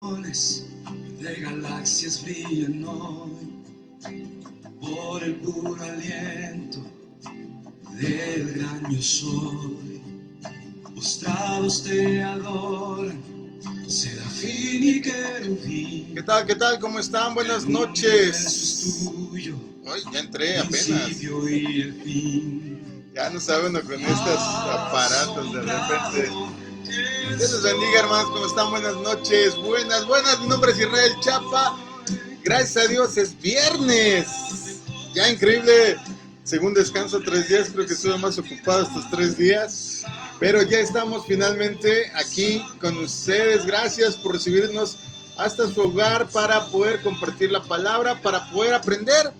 De galaxias brillan hoy por el puro aliento del gran yo soy. Postrados te adoran, serafín y querubín. ¿Qué tal? ¿Qué tal? ¿Cómo están? Buenas noches. Ay, ya entré apenas. Ya no saben con estos aparatos de repente. Dios les bendiga, hermanos, ¿cómo están? Buenas noches, buenas. Mi nombre es Israel Chapa. Gracias a Dios es viernes. Ya increíble. Según descanso 3 días, creo que estuve más ocupado estos 3 días. Pero ya estamos finalmente aquí con ustedes. Gracias por recibirnos hasta su hogar para poder compartir la palabra, para poder aprender.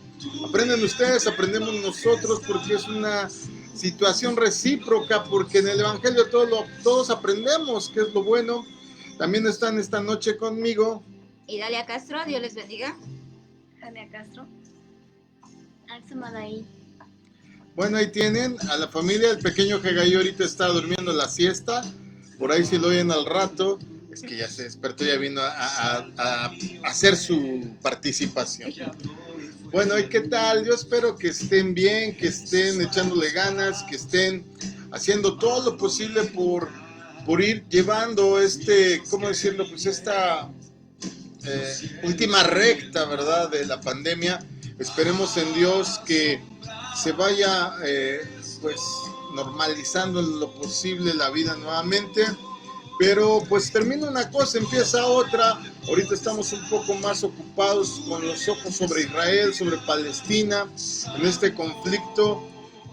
Aprenden ustedes, aprendemos nosotros, porque es una situación recíproca, porque en el Evangelio todos aprendemos, que es lo bueno. También están esta noche conmigo Idalia Castro, Dios les bendiga. Jania Castro. Alza Madaí. Bueno, ahí tienen a la familia. El pequeño Hegai ahorita está durmiendo la siesta. Por ahí si lo oyen al rato, es que ya se despertó, ya vino a hacer su participación. Bueno, ¿y qué tal? Yo espero que estén bien, que estén echándole ganas, que estén haciendo todo lo posible por ir llevando ¿cómo decirlo? Pues esta última recta, ¿verdad?, de la pandemia. Esperemos en Dios que se vaya pues normalizando en lo posible la vida nuevamente. Pero pues termina una cosa, empieza otra. Ahorita estamos un poco más ocupados con los ojos sobre Israel, sobre Palestina, en este conflicto.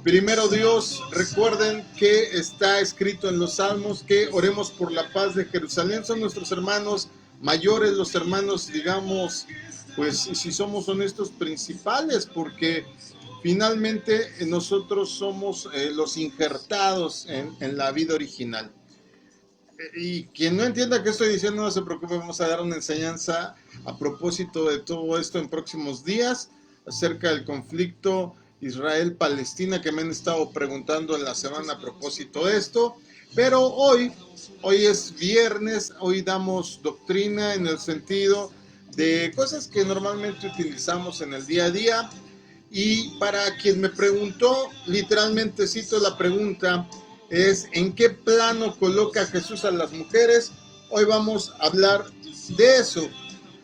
Primero Dios, recuerden que está escrito en los Salmos que oremos por la paz de Jerusalén. Son nuestros hermanos mayores, los hermanos, digamos, pues si somos honestos, principales, porque finalmente nosotros somos los injertados en la vida original. Y quien no entienda qué estoy diciendo, no se preocupe, vamos a dar una enseñanza a propósito de todo esto en próximos días, acerca del conflicto Israel-Palestina, que me han estado preguntando en la semana a propósito de esto. Pero hoy es viernes, hoy damos doctrina en el sentido de cosas que normalmente utilizamos en el día a día. Y para quien me preguntó, literalmente cito la pregunta, es ¿en qué plano coloca Jesús a las mujeres? Hoy vamos a hablar de eso.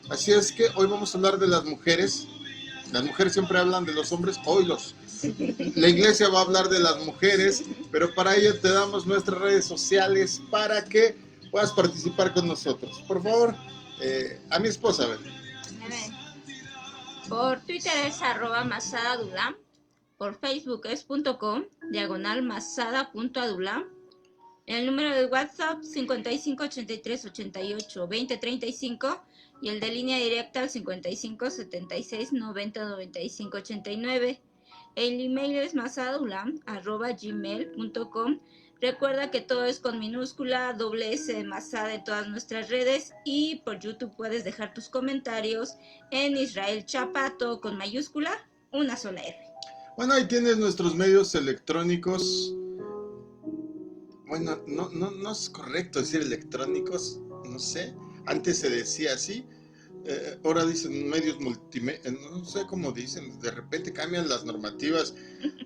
Así es que hoy vamos a hablar de las mujeres. Las mujeres siempre hablan de los hombres, la iglesia va a hablar de las mujeres, pero para ello te damos nuestras redes sociales para que puedas participar con nosotros. Por favor, a mi esposa, a ver. Por Twitter es @masadadulam. Por Facebook es .com/masada.adulam. El número de WhatsApp 55 83 88 20 35 y el de línea directa al 55 76 90 95 89. El email es masadadulam@gmail.com. Recuerda que todo es con minúscula, S de Masada en todas nuestras redes, y por YouTube puedes dejar tus comentarios en Israel Chapa, todo con mayúscula, una sola R. Bueno, ahí tienes nuestros medios electrónicos. Bueno, no es correcto decir electrónicos, no sé. Antes se decía así. Ahora dicen medios multimedia, no sé cómo dicen, de repente cambian las normativas.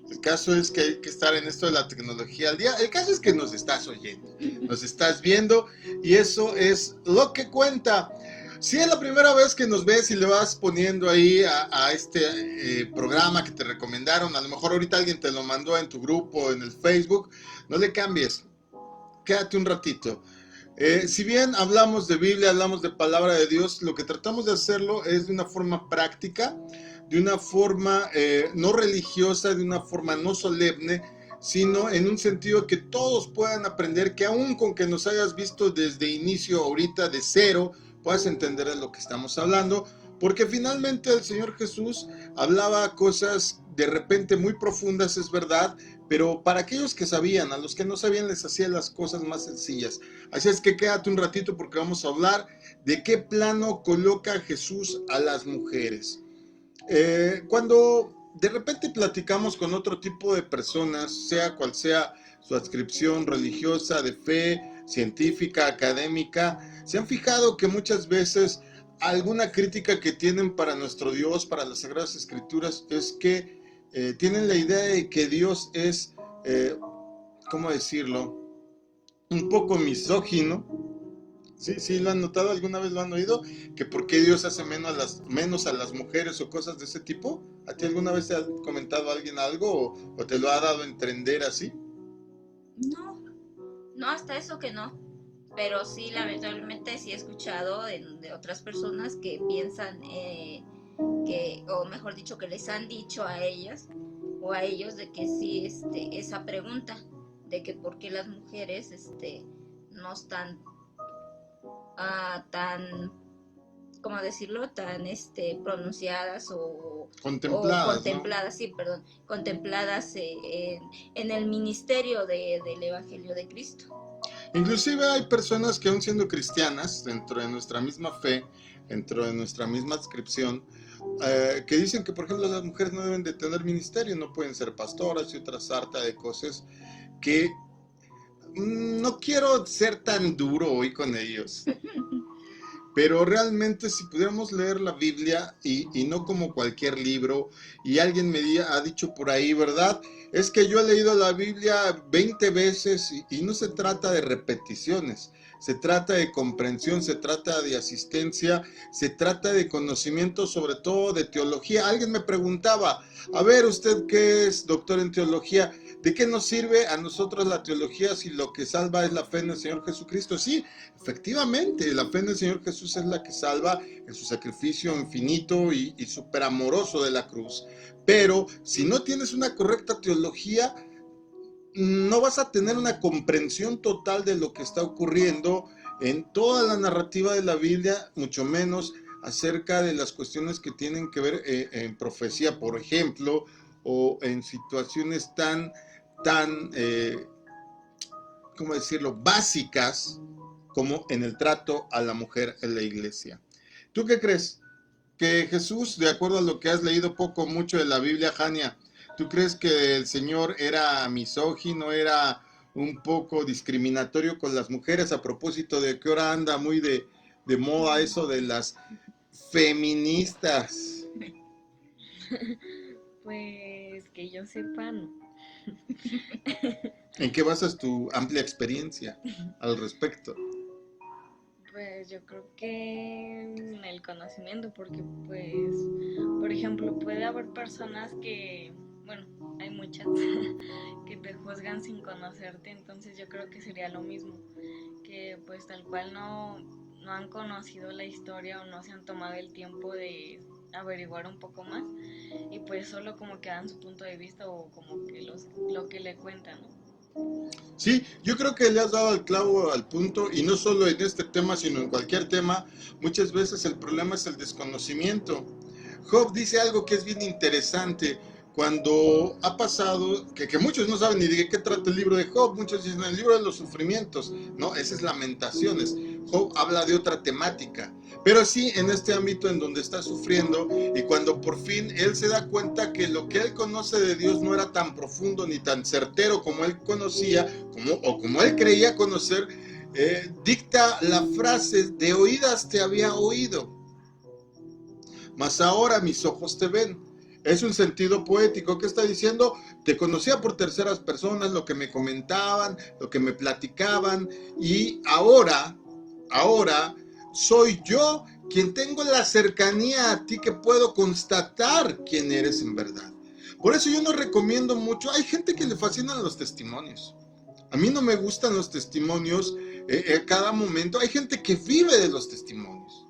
El caso es que hay que estar en esto de la tecnología al día. El caso es que nos estás oyendo, nos estás viendo, y eso es lo que cuenta. Si es la primera vez que nos ves y le vas poniendo ahí a este programa que te recomendaron, a lo mejor ahorita alguien te lo mandó en tu grupo, en el Facebook, no le cambies, quédate un ratito. Si bien hablamos de Biblia, hablamos de palabra de Dios, lo que tratamos de hacerlo es de una forma práctica, de una forma no religiosa, de una forma no solemne, sino en un sentido que todos puedan aprender, que aún con que nos hayas visto desde inicio ahorita de cero, puedas entender de lo que estamos hablando, porque finalmente el Señor Jesús hablaba cosas de repente muy profundas, es verdad, pero para aquellos que sabían, a los que no sabían les hacía las cosas más sencillas. Así es que quédate un ratito porque vamos a hablar de qué plano coloca Jesús a las mujeres. Cuando de repente platicamos con otro tipo de personas, sea cual sea su adscripción religiosa, de fe, científica, académica, ¿se han fijado que muchas veces alguna crítica que tienen para nuestro Dios, para las Sagradas Escrituras, es que tienen la idea de que Dios es, ¿cómo decirlo?, un poco misógino? ¿Sí? ¿Sí lo han notado? ¿Alguna vez lo han oído? ¿Que por qué Dios hace menos a las mujeres o cosas de ese tipo? ¿A ti alguna vez te ha comentado alguien algo o te lo ha dado a entender así? No, hasta eso que no. Pero sí, lamentablemente sí he escuchado de otras personas que piensan o mejor dicho, que les han dicho a ellas o a ellos de que sí, esa pregunta de que por qué las mujeres no están tan, ¿cómo decirlo?, tan pronunciadas o contempladas, ¿no? Sí, perdón, contempladas en el ministerio del Evangelio de Cristo. Inclusive hay personas que aún siendo cristianas, dentro de nuestra misma fe, dentro de nuestra misma descripción, que dicen que, por ejemplo, las mujeres no deben de tener ministerio, no pueden ser pastoras y otra sarta de cosas que no quiero ser tan duro hoy con ellos. Pero realmente si pudiéramos leer la Biblia y no como cualquier libro, y alguien ha dicho por ahí, ¿verdad? Es que yo he leído la Biblia 20 veces y no se trata de repeticiones, se trata de comprensión, se trata de asistencia, se trata de conocimiento, sobre todo de teología. Alguien me preguntaba, a ver, usted que es doctor en teología, ¿de qué nos sirve a nosotros la teología si lo que salva es la fe en el Señor Jesucristo? Sí, efectivamente, la fe en el Señor Jesús es la que salva en su sacrificio infinito y súper amoroso de la cruz. Pero si no tienes una correcta teología, no vas a tener una comprensión total de lo que está ocurriendo en toda la narrativa de la Biblia, mucho menos acerca de las cuestiones que tienen que ver en profecía, por ejemplo, o en situaciones tan ¿cómo decirlo?, básicas como en el trato a la mujer en la iglesia. ¿Tú qué crees? Que Jesús, de acuerdo a lo que has leído poco o mucho de la Biblia, Jania, ¿tú crees que el Señor era misógino, era un poco discriminatorio con las mujeres, a propósito de que ahora anda muy de moda eso de las feministas? Pues que yo sepa, no. ¿En qué basas tu amplia experiencia al respecto? Pues yo creo que en el conocimiento, porque pues, por ejemplo, puede haber personas que, bueno, hay muchas que te juzgan sin conocerte, entonces yo creo que sería lo mismo, que pues tal cual no han conocido la historia o no se han tomado el tiempo de averiguar un poco más y pues solo como que dan su punto de vista o como que lo que le cuentan, ¿no? Sí, yo creo que le has dado al clavo al punto, y no solo en este tema, sino en cualquier tema. Muchas veces el problema es el desconocimiento. Job dice algo que es bien interesante. Cuando ha pasado, que muchos no saben ni de qué trata el libro de Job, muchos dicen el libro de los sufrimientos, no, ese es Lamentaciones. Job habla de otra temática, pero sí en este ámbito en donde está sufriendo, y cuando por fin él se da cuenta que lo que él conoce de Dios no era tan profundo ni tan certero como él conocía, como él creía conocer, dicta la frase: de oídas te había oído, mas ahora mis ojos te ven. Es un sentido poético que está diciendo: te conocía por terceras personas, lo que me comentaban, lo que me platicaban, y ahora soy yo quien tengo la cercanía a ti, que puedo constatar quién eres en verdad. Por eso yo no recomiendo mucho. Hay gente que le fascinan los testimonios. A mí no me gustan los testimonios a cada momento. Hay gente que vive de los testimonios.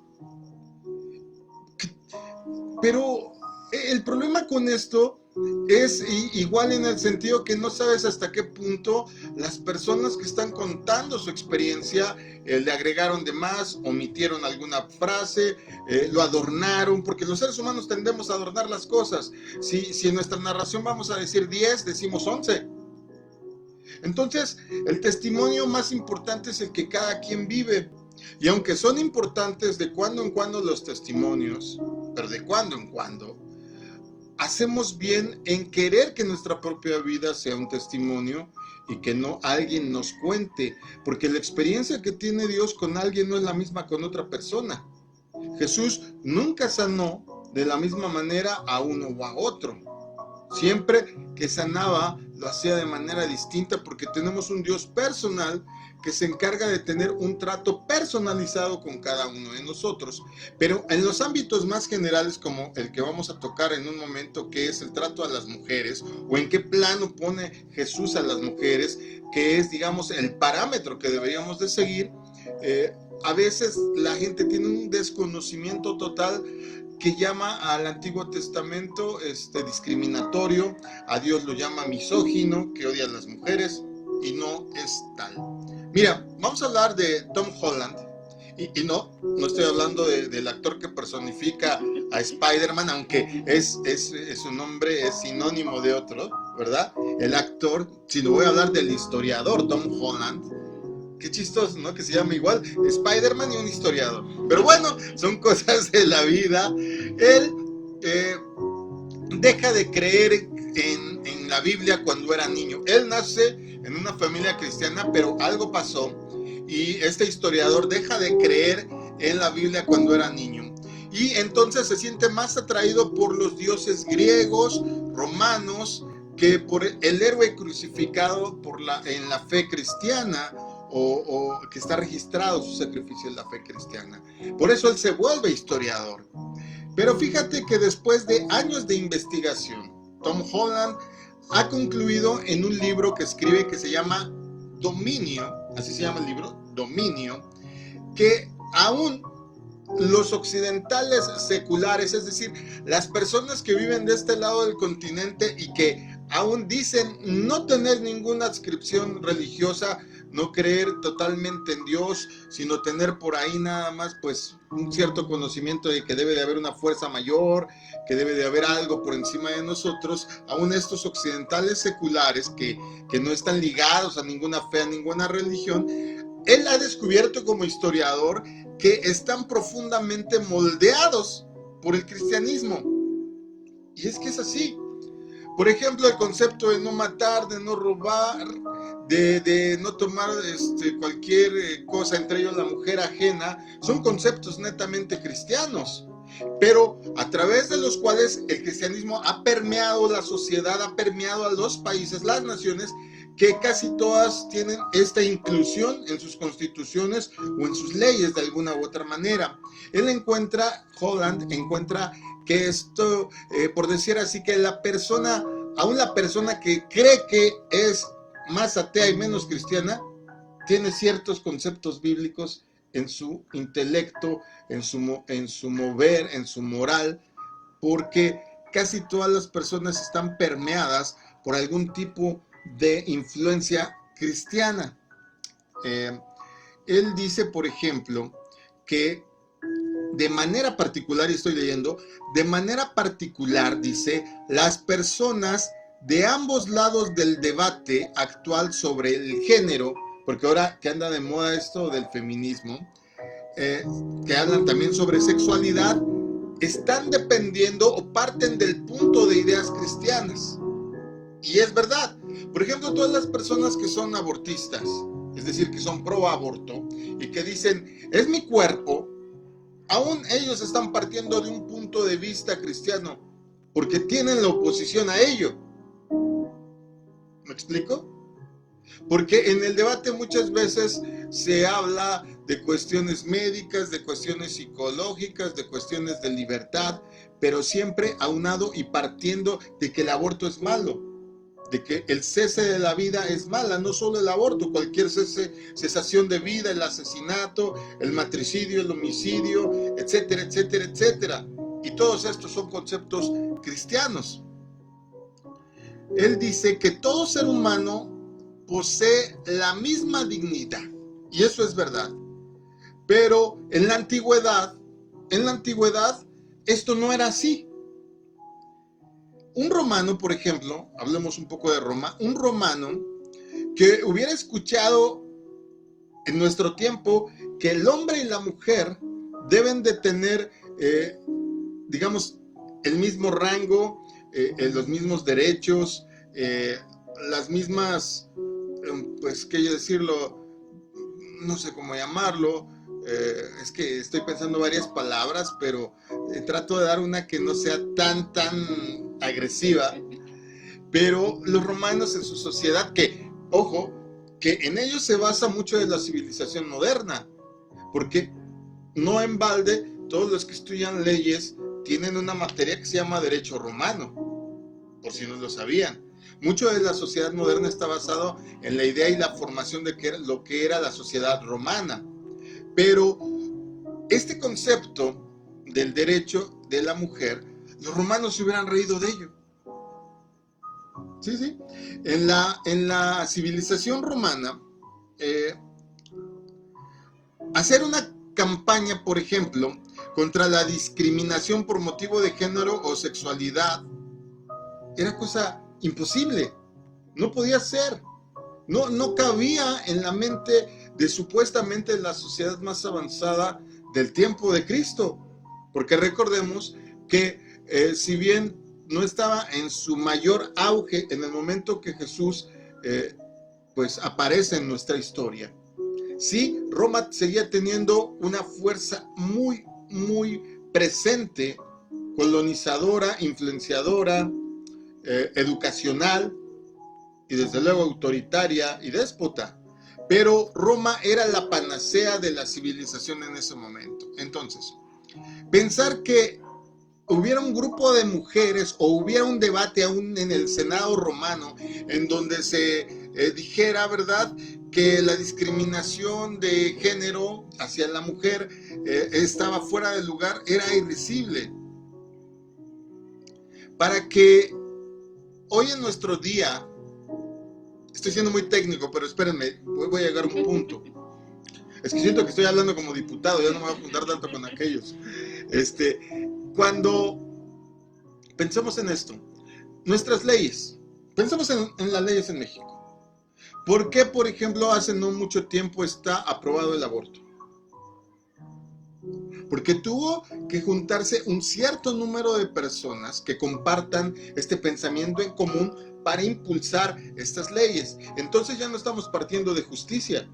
Pero el problema con esto es igual en el sentido que no sabes hasta qué punto las personas que están contando su experiencia le agregaron de más, omitieron alguna frase, lo adornaron, porque los seres humanos tendemos a adornar las cosas. Si en nuestra narración vamos a decir 10, decimos 11. Entonces, el testimonio más importante es el que cada quien vive. Y aunque son importantes de cuando en cuando los testimonios, pero de cuando en cuando, hacemos bien en querer que nuestra propia vida sea un testimonio y que no alguien nos cuente, porque la experiencia que tiene Dios con alguien no es la misma con otra persona. Jesús nunca sanó de la misma manera a uno o a otro. Siempre que sanaba, lo hacía de manera distinta porque tenemos un Dios personal que se encarga de tener un trato personalizado con cada uno de nosotros. Pero en los ámbitos más generales, como el que vamos a tocar en un momento, que es el trato a las mujeres, o en qué plano pone Jesús a las mujeres, que es, digamos, el parámetro que deberíamos de seguir, a veces la gente tiene un desconocimiento total que llama al Antiguo Testamento discriminatorio, a Dios lo llama misógino, que odia a las mujeres, y no es tal. Mira, vamos a hablar de Tom Holland, y no estoy hablando del actor que personifica a Spider-Man, aunque su nombre es sinónimo de otro, ¿verdad? El actor, sino voy a hablar del historiador Tom Holland. Qué chistoso, ¿no? Que se llama igual Spider-Man y un historiador. Pero bueno, son cosas de la vida. Él deja de creer en la Biblia cuando era niño. Él nace en una familia cristiana, pero algo pasó y este historiador deja de creer en la Biblia cuando era niño. Y entonces se siente más atraído por los dioses griegos, romanos, que por el héroe crucificado en la fe cristiana, o que está registrado su sacrificio en la fe cristiana. Por eso él se vuelve historiador. Pero fíjate que después de años de investigación, Tom Holland ha concluido en un libro que escribe que se llama Dominio, así se llama el libro, Dominio, que aún los occidentales seculares, es decir, las personas que viven de este lado del continente y que aún dicen no tener ninguna adscripción religiosa, no creer totalmente en Dios, sino tener por ahí nada más pues un cierto conocimiento de que debe de haber una fuerza mayor, que debe de haber algo por encima de nosotros, aún estos occidentales seculares que no están ligados a ninguna fe, a ninguna religión, él ha descubierto como historiador que están profundamente moldeados por el cristianismo. Y es que es así. Por ejemplo, el concepto de no matar, de no robar, de no tomar cualquier cosa, entre ellos la mujer ajena, son conceptos netamente cristianos, pero a través de los cuales el cristianismo ha permeado la sociedad, ha permeado a los países, las naciones, que casi todas tienen esta inclusión en sus constituciones o en sus leyes de alguna u otra manera. Holland encuentra que esto, por decir así, que aún la persona que cree que es más atea y menos cristiana, tiene ciertos conceptos bíblicos en su intelecto, en su mover, en su moral, porque casi todas las personas están permeadas por algún tipo de influencia cristiana. Él dice, por ejemplo, que de manera particular, y estoy leyendo, de manera particular, dice, las personas de ambos lados del debate actual sobre el género, porque ahora que anda de moda esto del feminismo, que hablan también sobre sexualidad, están dependiendo o parten del punto de ideas cristianas. Y es verdad. Por ejemplo, todas las personas que son abortistas, es decir, que son pro aborto y que dicen, es mi cuerpo, aún ellos están partiendo de un punto de vista cristiano, porque tienen la oposición a ello. ¿Me explico? Porque en el debate muchas veces se habla de cuestiones médicas, de cuestiones psicológicas, de cuestiones de libertad, pero siempre aunado y partiendo de que el aborto es malo, de que el cese de la vida es mala, no solo el aborto, cualquier cesación de vida, el asesinato, el matricidio, el homicidio, etcétera, etcétera, etcétera. Y todos estos son conceptos cristianos. Él dice que todo ser humano posee la misma dignidad, y eso es verdad. Pero en la antigüedad, esto no era así. Un romano, por ejemplo, hablemos un poco de Roma, un romano que hubiera escuchado en nuestro tiempo que el hombre y la mujer deben de tener, digamos, el mismo rango, los mismos derechos, las mismas pues, qué decirlo, no sé cómo llamarlo, es que estoy pensando varias palabras, pero trato de dar una que no sea tan agresiva. Pero los romanos en su sociedad, que, ojo, que en ellos se basa mucho de la civilización moderna, porque no en balde todos los que estudian leyes tienen una materia que se llama derecho romano, por si no lo sabían. Mucho de la sociedad moderna está basado en la idea y la formación de lo que era la sociedad romana. Pero este concepto del derecho de la mujer, los romanos se hubieran reído de ello. Sí. En la civilización romana, hacer una campaña, por ejemplo, contra la discriminación por motivo de género o sexualidad, era cosa imposible. No podía ser. No cabía en la mente de supuestamente la sociedad más avanzada del tiempo de Cristo. Porque recordemos que si bien no estaba en su mayor auge en el momento que Jesús pues aparece en nuestra historia, sí, Roma seguía teniendo una fuerza muy presente, colonizadora, influenciadora, educacional y desde luego autoritaria y déspota. Pero Roma era la panacea de la civilización en ese momento. Entonces, pensar que hubiera un grupo de mujeres o hubiera un debate aún en el Senado romano en donde se dijera, ¿verdad?, que la discriminación de género hacia la mujer estaba fuera de lugar, era irrisible. Para que hoy en nuestro día, estoy siendo muy técnico, pero espérenme, voy a llegar a un punto. Es que siento que estoy hablando como diputado, ya no me voy a juntar tanto con aquellos. Cuando pensamos en esto, nuestras leyes, pensamos en las leyes en México. ¿Por qué, por ejemplo, hace no mucho tiempo está aprobado el aborto? Porque tuvo que juntarse un cierto número de personas que compartan este pensamiento en común para impulsar estas leyes. Entonces ya no estamos partiendo de justicia,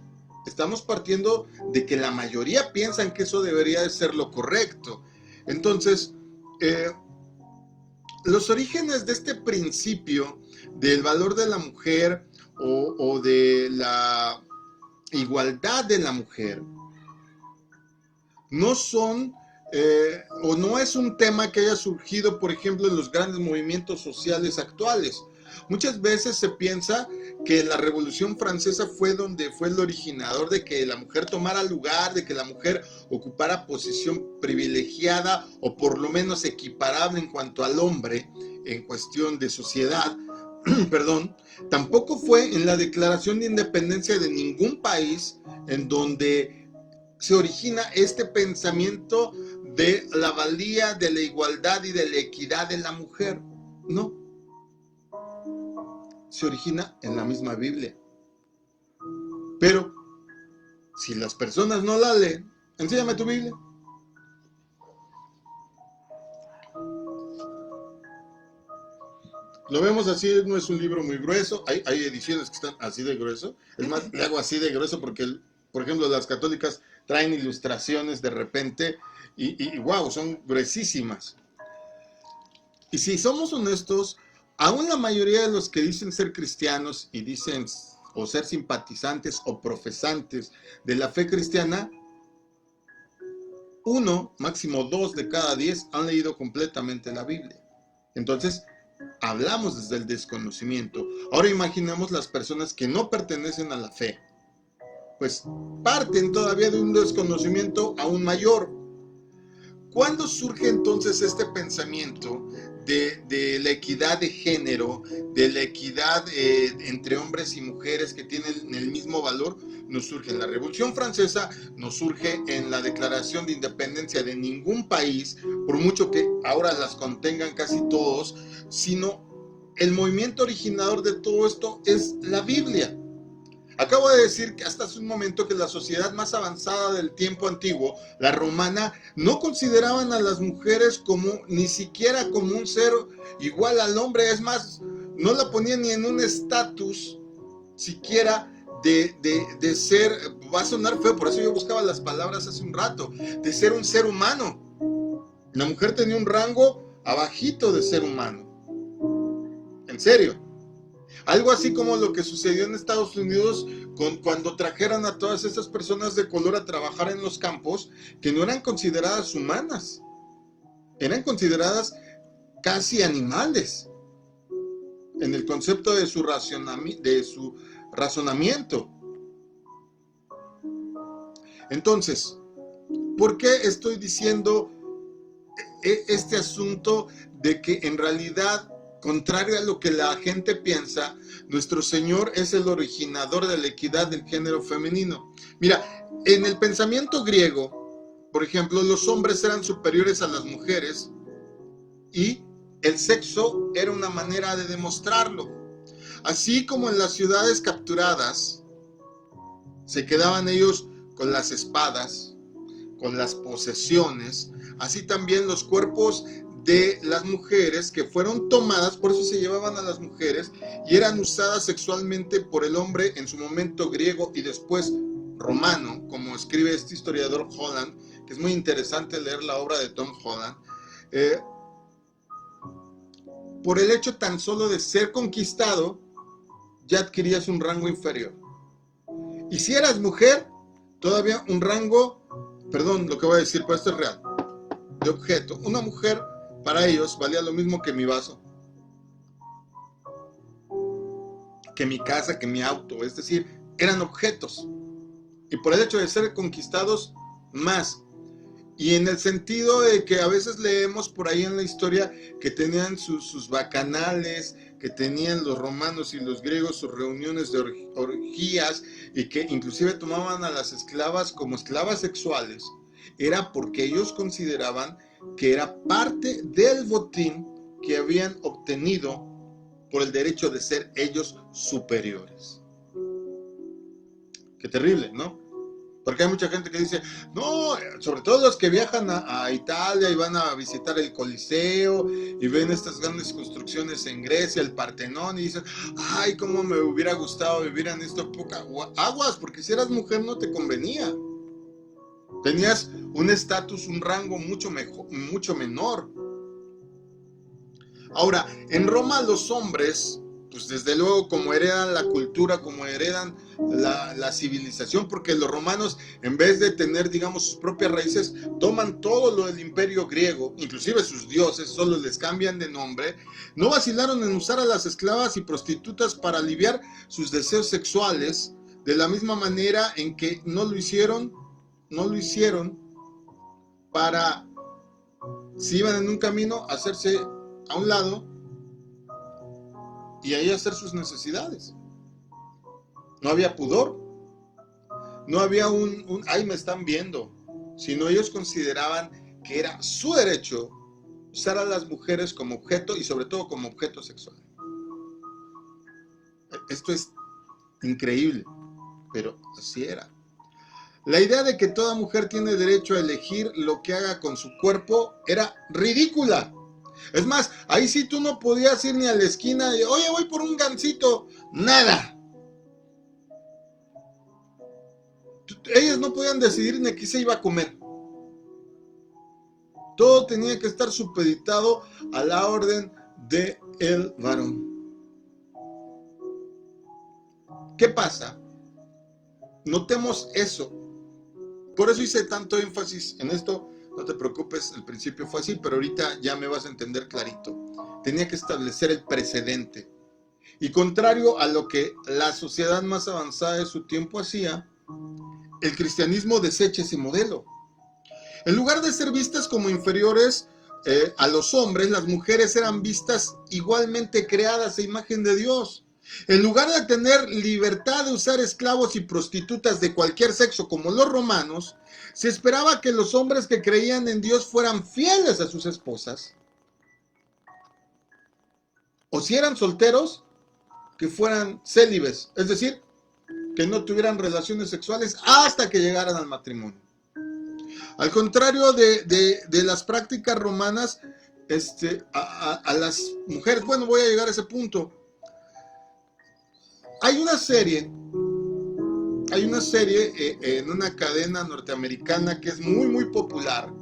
estamos partiendo de que la mayoría piensan que eso debería de ser lo correcto. Entonces, los orígenes de este principio del valor de la mujer o de la igualdad de la mujer no son o no es un tema que haya surgido, por ejemplo, en los grandes movimientos sociales actuales. Muchas veces se piensa que la Revolución Francesa fue donde fue el originador de que la mujer tomara lugar, de que la mujer ocupara posición privilegiada o por lo menos equiparable en cuanto al hombre en cuestión de sociedad. Perdón, tampoco fue en la Declaración de Independencia de ningún país en donde se origina este pensamiento de la valía, de la igualdad y de la equidad de la mujer. No. Se origina en la misma Biblia. Pero, si las personas no la leen, enséñame tu Biblia. Lo vemos así, no es un libro muy grueso, hay ediciones que están así de grueso. Es más, le hago así de grueso porque, por ejemplo, las católicas traen ilustraciones de repente y wow, son gruesísimas. Y si somos honestos, aún la mayoría de los que dicen ser cristianos y dicen o ser simpatizantes o profesantes de la fe cristiana, 1, máximo 2 de cada 10 han leído completamente la Biblia. Entonces, hablamos desde el desconocimiento. Ahora imaginemos las personas que no pertenecen a la fe. Pues parten todavía de un desconocimiento aún mayor. ¿Cuándo surge entonces este pensamiento de la equidad de género, de la equidad entre hombres y mujeres que tienen el mismo valor? No surge en la Revolución Francesa, no surge en la Declaración de Independencia de ningún país, por mucho que ahora las contengan casi todos, sino el movimiento originador de todo esto es la Biblia. Acabo de decir que hasta hace un momento que la sociedad más avanzada del tiempo antiguo, la romana, no consideraban a las mujeres como ni siquiera como un ser igual al hombre. Es más, no la ponían ni en un estatus siquiera de ser, va a sonar feo, por eso yo buscaba las palabras hace un rato, de ser un ser humano. La mujer tenía un rango abajito de ser humano. En serio. Algo así como lo que sucedió en Estados Unidos cuando trajeron a todas esas personas de color a trabajar en los campos, que no eran consideradas humanas, eran consideradas casi animales en el concepto de su razonamiento. Entonces, ¿por qué estoy diciendo este asunto de que en realidad, contrario a lo que la gente piensa, nuestro Señor es el originador de la equidad del género femenino? Mira, en el pensamiento griego, por ejemplo, los hombres eran superiores a las mujeres y el sexo era una manera de demostrarlo. Así como en las ciudades capturadas se quedaban ellos con las espadas, con las posesiones, así también los cuerpos de las mujeres que fueron tomadas, por eso se llevaban a las mujeres y eran usadas sexualmente por el hombre en su momento griego y después romano, como escribe este historiador Holland, que es muy interesante leer la obra de Tom Holland, por el hecho tan solo de ser conquistado, ya adquirías un rango inferior. Y si eras mujer, todavía un rango, perdón lo que voy a decir, pero esto es real, de objeto. Una mujer para ellos valía lo mismo que mi vaso, que mi casa, que mi auto, es decir, eran objetos. Y por el hecho de ser conquistados, más. Y en el sentido de que a veces leemos por ahí en la historia que tenían sus bacanales, que tenían los romanos y los griegos sus reuniones de orgías, y que inclusive tomaban a las esclavas como esclavas sexuales, era porque ellos consideraban que era parte del botín que habían obtenido por el derecho de ser ellos superiores. Qué terrible, ¿no? Porque hay mucha gente que dice, no, sobre todo los que viajan a Italia y van a visitar el Coliseo y ven estas grandes construcciones en Grecia, el Partenón, y dicen, ay, cómo me hubiera gustado vivir en esta época. Aguas, porque si eras mujer no te convenía. Tenías un estatus, un rango mucho menor. Ahora, en Roma los hombres, pues desde luego como heredan la cultura, como heredan la civilización, porque los romanos, en vez de tener, digamos, sus propias raíces, toman todo lo del imperio griego, inclusive sus dioses, solo les cambian de nombre. No vacilaron en usar a las esclavas y prostitutas para aliviar sus deseos sexuales, de la misma manera en que no lo hicieron para, si iban en un camino, hacerse a un lado y ahí hacer sus necesidades. No había pudor, no había ay, me están viendo, sino ellos consideraban que era su derecho usar a las mujeres como objeto y sobre todo como objeto sexual. Esto es increíble, pero así era. La idea de que toda mujer tiene derecho a elegir lo que haga con su cuerpo era ridícula. Es más, ahí sí tú no podías ir ni a la esquina y, oye, voy por un gansito. Nada. Ellas no podían decidir ni qué se iba a comer. Todo tenía que estar supeditado a la orden del varón. ¿Qué pasa? Notemos eso. Por eso hice tanto énfasis en esto. No te preocupes, el principio fue así, pero ahorita ya me vas a entender clarito. Tenía que establecer el precedente. Y contrario a lo que la sociedad más avanzada de su tiempo hacía, el cristianismo desecha ese modelo. En lugar de ser vistas como inferiores a los hombres, las mujeres eran vistas igualmente creadas a imagen de Dios. En lugar de tener libertad de usar esclavos y prostitutas de cualquier sexo como los romanos, se esperaba que los hombres que creían en Dios fueran fieles a sus esposas. O si eran solteros, que fueran célibes, es decir, que no tuvieran relaciones sexuales hasta que llegaran al matrimonio. Al contrario de las prácticas romanas, a las mujeres, bueno, voy a llegar a ese punto. Hay una serie Hay una serie en una cadena norteamericana que es muy, muy popular,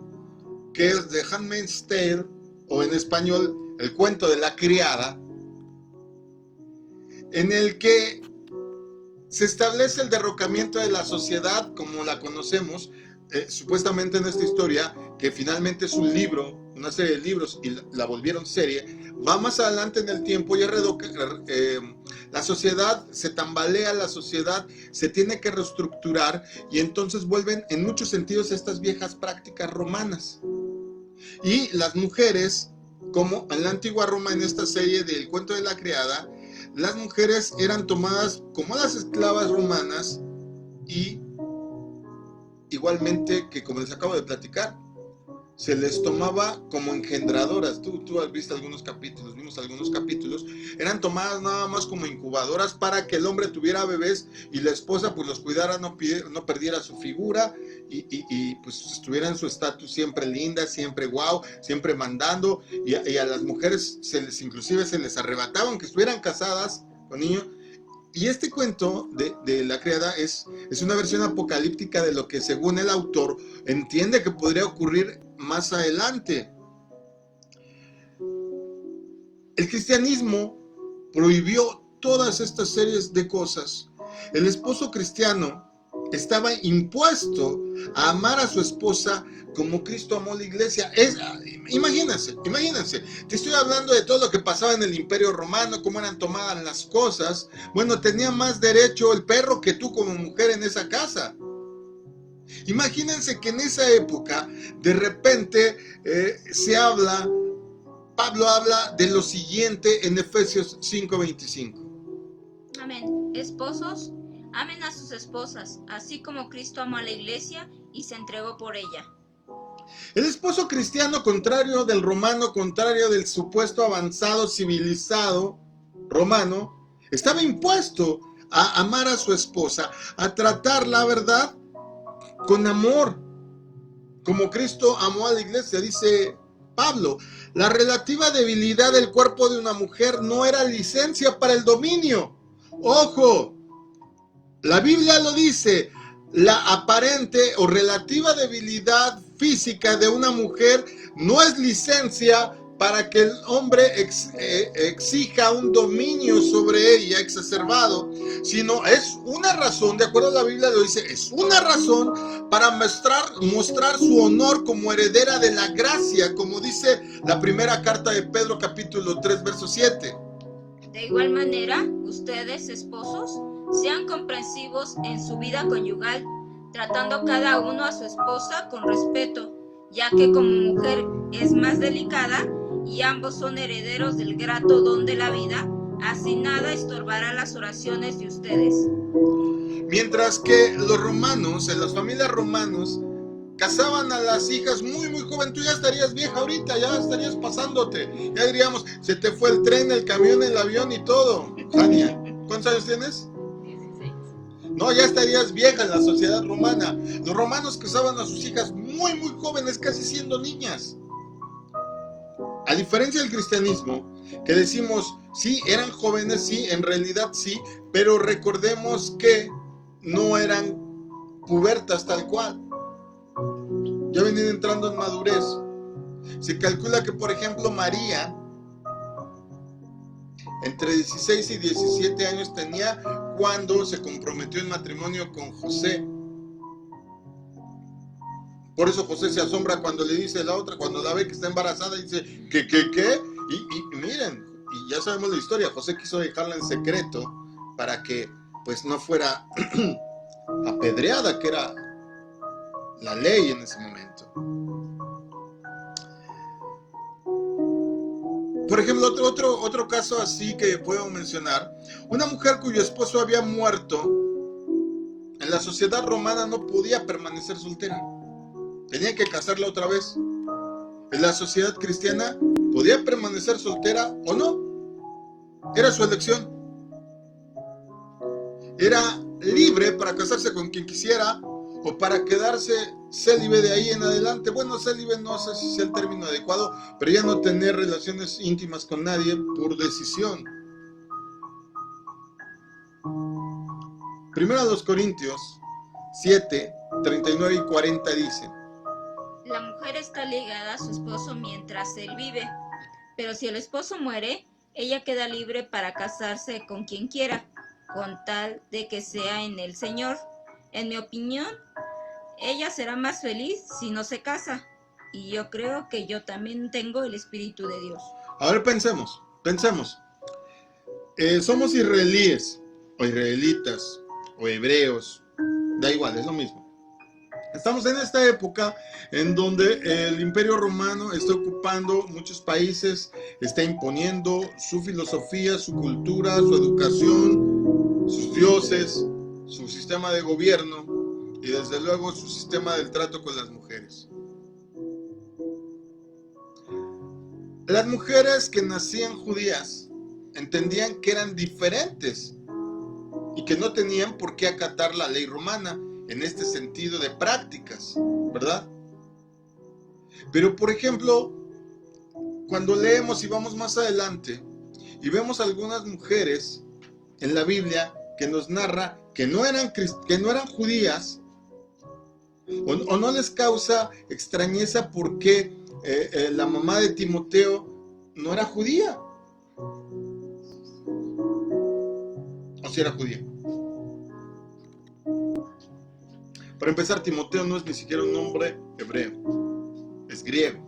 que es The Handmaid's Tale, o en español, El cuento de la criada, en el que se establece el derrocamiento de la sociedad como la conocemos, supuestamente en esta historia, que finalmente es un libro, una serie de libros, y la volvieron serie, va más adelante en el tiempo y la sociedad se tambalea, la sociedad se tiene que reestructurar, y entonces vuelven en muchos sentidos estas viejas prácticas romanas. Y las mujeres, como en la antigua Roma, en esta serie del cuento de la criada, las mujeres eran tomadas como las esclavas romanas, y igualmente que, como les acabo de platicar, se les tomaba como engendradoras. Tú has visto algunos capítulos, vimos algunos capítulos, eran tomadas nada más como incubadoras para que el hombre tuviera bebés y la esposa pues los cuidara, no perdiera su figura y pues estuviera en su estatus siempre linda, siempre guau, siempre mandando, y a las mujeres inclusive se les arrebataba aunque estuvieran casadas con niños. Y este cuento de la criada es una versión apocalíptica de lo que, según el autor, entiende que podría ocurrir más adelante. El cristianismo prohibió todas estas series de cosas. El esposo cristiano estaba impuesto a amar a su esposa como Cristo amó a la iglesia. Imagínense, te estoy hablando de todo lo que pasaba en el Imperio Romano, cómo eran tomadas las cosas. Bueno, tenía más derecho el perro que tú como mujer en esa casa. Imagínense que en esa época, de repente, Pablo habla de lo siguiente en Efesios 5:25. Amén. Esposos, amen a sus esposas, así como Cristo amó a la iglesia y se entregó por ella. El esposo cristiano, contrario del romano, contrario del supuesto avanzado civilizado romano, estaba impuesto a amar a su esposa, a tratarla, ¿verdad?, con amor, como Cristo amó a la iglesia. Dice Pablo, la relativa debilidad del cuerpo de una mujer no era licencia para el dominio. Ojo, la Biblia lo dice, la aparente o relativa debilidad física de una mujer no es licencia para que el hombre exija un dominio sobre ella exacerbado, sino es una razón, de acuerdo a la Biblia lo dice, es una razón para mostrar su honor como heredera de la gracia, como dice la primera carta de Pedro, capítulo 3, verso 7. De igual manera, ustedes, esposos, sean comprensivos en su vida conyugal, tratando cada uno a su esposa con respeto, ya que como mujer es más delicada y ambos son herederos del grato don de la vida, así nada estorbará las oraciones de ustedes. Mientras que los romanos, en las familias romanos, casaban a las hijas muy, muy joven. Tú ya estarías vieja ahorita, ya estarías pasándote. Ya diríamos, se te fue el tren, el camión, el avión y todo. Tania, ¿cuántos años tienes? 16. No, ya estarías vieja en la sociedad romana. Los romanos casaban a sus hijas muy, muy jóvenes, casi siendo niñas. A diferencia del cristianismo, que decimos, sí, eran jóvenes, sí, en realidad sí, pero recordemos que no eran pubertas tal cual. Ya venían entrando en madurez. Se calcula que, por ejemplo, María, entre 16 y 17 años tenía cuando se comprometió en matrimonio con José. Por eso José se asombra cuando le dice a la otra, cuando la ve que está embarazada, y dice, ¿qué? Y miren, y ya sabemos la historia, José quiso dejarla en secreto para que pues no fuera apedreada, que era la ley en ese momento. Por ejemplo, otro caso así que puedo mencionar, una mujer cuyo esposo había muerto, en la sociedad romana no podía permanecer soltera, tenía que casarla otra vez. En la sociedad cristiana podía permanecer soltera o no, era su elección. Era libre para casarse con quien quisiera o para quedarse célibe de ahí en adelante. Bueno, célibe no sé si es el término adecuado, pero ya no tener relaciones íntimas con nadie por decisión. Primero a los Corintios 7, 39 y 40 dice: La mujer está ligada a su esposo mientras él vive, pero si el esposo muere, ella queda libre para casarse con quien quiera, con tal de que sea en el Señor. En mi opinión, ella será más feliz si no se casa, y yo creo que yo también tengo el Espíritu de Dios. A ver, pensemos. Somos israelíes, o israelitas, o hebreos, da igual, es lo mismo. Estamos en esta época en donde el Imperio Romano está ocupando muchos países, está imponiendo su filosofía, su cultura, su educación, sus dioses, su sistema de gobierno y desde luego su sistema del trato con las mujeres. Las mujeres que nacían judías entendían que eran diferentes y que no tenían por qué acatar la ley romana en este sentido de prácticas, ¿verdad? Pero por ejemplo, cuando leemos y vamos más adelante y vemos algunas mujeres en la Biblia que nos narra que no eran judías, o no les causa extrañeza porque la mamá de Timoteo no era judía, o si era judía. Para empezar, Timoteo no es ni siquiera un nombre hebreo, es griego.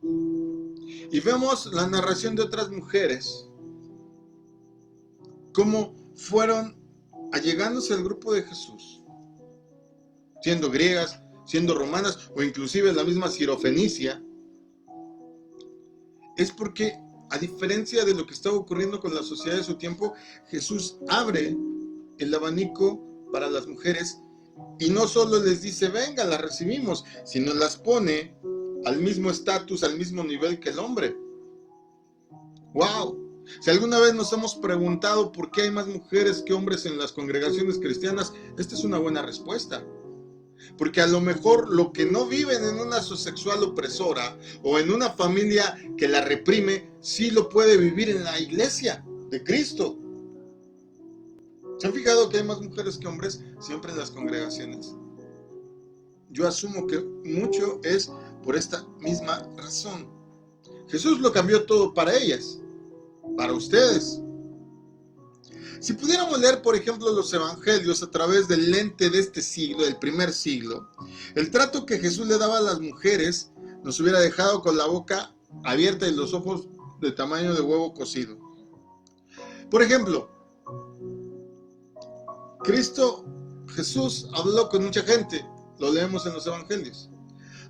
Y vemos la narración de otras mujeres, cómo fueron allegándose al grupo de Jesús, siendo griegas, siendo romanas, o inclusive la misma Sirofenicia. Es porque, a diferencia de lo que estaba ocurriendo con la sociedad de su tiempo, Jesús abre el abanico para las mujeres. Y no solo les dice, venga, las recibimos, sino las pone al mismo estatus, al mismo nivel que el hombre. ¡Wow! Si alguna vez nos hemos preguntado por qué hay más mujeres que hombres en las congregaciones cristianas, esta es una buena respuesta. Porque a lo mejor lo que no viven en una sexual opresora o en una familia que la reprime, sí lo puede vivir en la iglesia de Cristo. ¿Se han fijado que hay más mujeres que hombres siempre en las congregaciones? Yo asumo que mucho es por esta misma razón. Jesús lo cambió todo para ellas, para ustedes. Si pudiéramos leer, por ejemplo, los evangelios a través del lente de este siglo, del primer siglo, el trato que Jesús le daba a las mujeres nos hubiera dejado con la boca abierta y los ojos de tamaño de huevo cocido. Por ejemplo, Jesús habló con mucha gente, lo leemos en los evangelios.